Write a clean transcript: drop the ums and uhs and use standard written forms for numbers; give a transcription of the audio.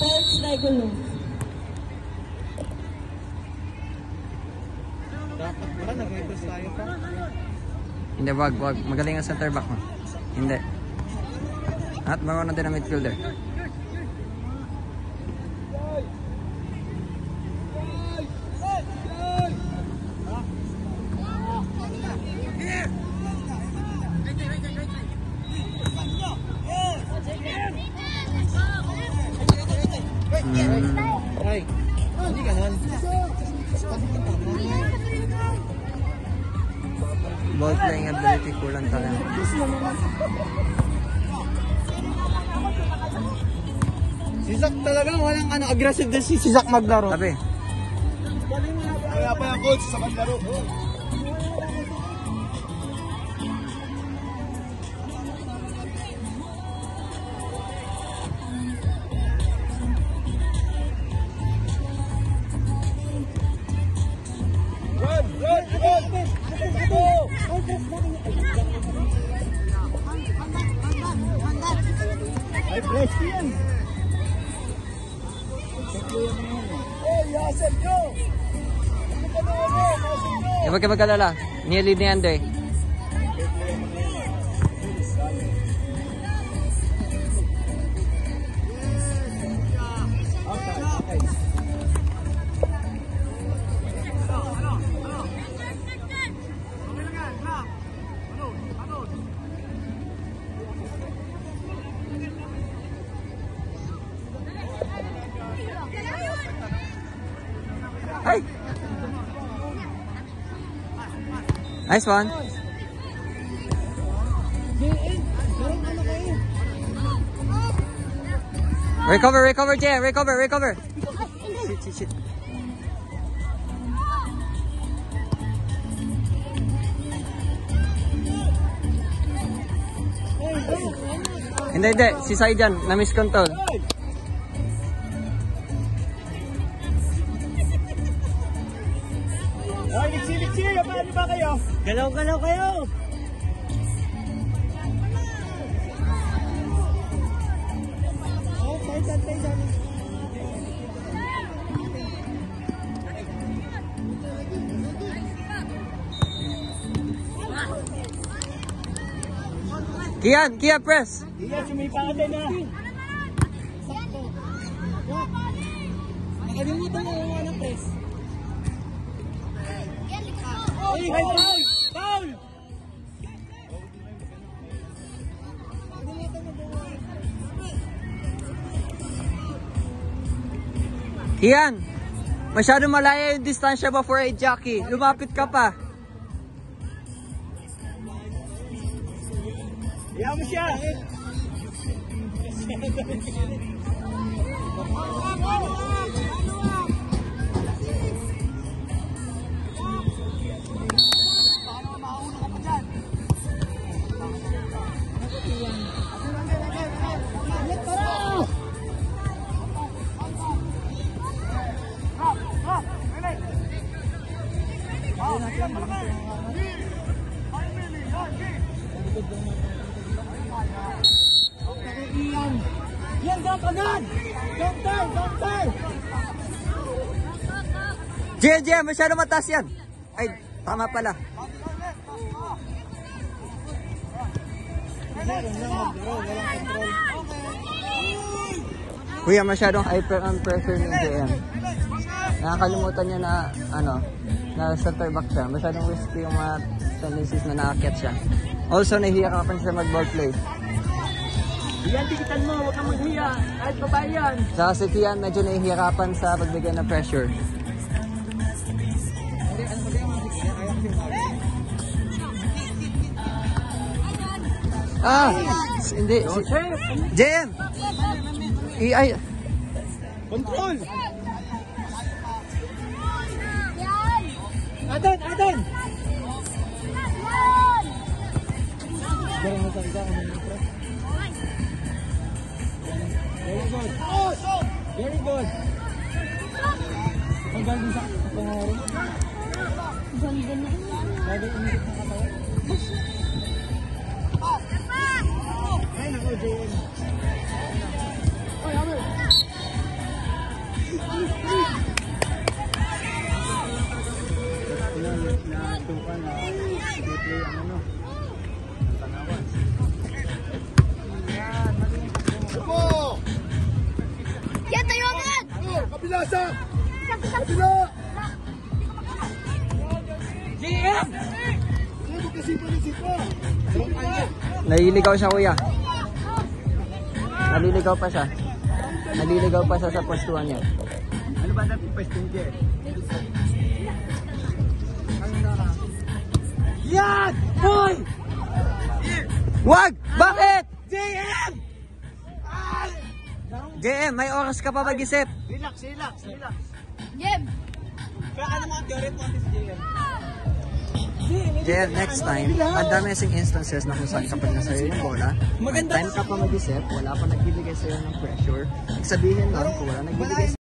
First regular. Dapat ba nag-reverse tayo pa? Hindi, wag. Magaling ang center back mo. Hindi. At marunong din ang midfielder. Ay, hindi ganun. Ball playing ability, kulang tayo. Si Zach talagang walang aggressive din si Zach maglaro. Tabi. Kaya pa yung coach sa maglaro. Ay, press yan. Huwag ka mag-alala. Nilid ni Andre. Ay! Nice one. Recover, Jay. Recover. Shit. Hindi. Si Saijan, na-miscontrol. Ay, liksi, paano ba kayo? Galaw kayo! Oh, paisan. Kian, press! Kian, sumipa ka din na! Nakalimutan mo yung mga press. Foul! Kian, masyado malaya yung distansya ba for a jockey? Lumapit ka pa. Iyan mo siya! Yan, kanan! Don't turn! Jay, masyado mataas yan. Ay, tama pala. Kuya, masyadong hyper on pressure ni JM. Nakakalimutan niya na, na center back siya. Masyadong risky yung mga tendencies na nakakit siya. Also, nahihirapan siya mag-ball play. Yan, tikitan mo, huwag kang maghiya. Kahit babae yan. Saka si Kian, medyo nahihirapan sa pagbigay ng pressure. Hindi. JM! Control! Atin! Very good. Ang galing sa pangarin. Ganda na. Lagi umikit na katawan. Ay, nako, JM. Kabila sa! Kabila! JM! Naliligaw siya, kuya. Naliligaw pa siya. Naliligaw pa siya sa postuhan niya. Ano ba natin pwestong dyan? Yan! Hoy! Wag! Bakit? JM! JM, may oras ka pa mag-isip. Relax, relax, relax. Jem! Kaya ano mga teori po si JM? JM, next time, ang dami kasing instances na kung saan kapag nasa'yo yung bola, time ka pa mag-isip, wala pa nagbibigay sa'yo ng pressure. Sabihin nun, kung wala nagbibigay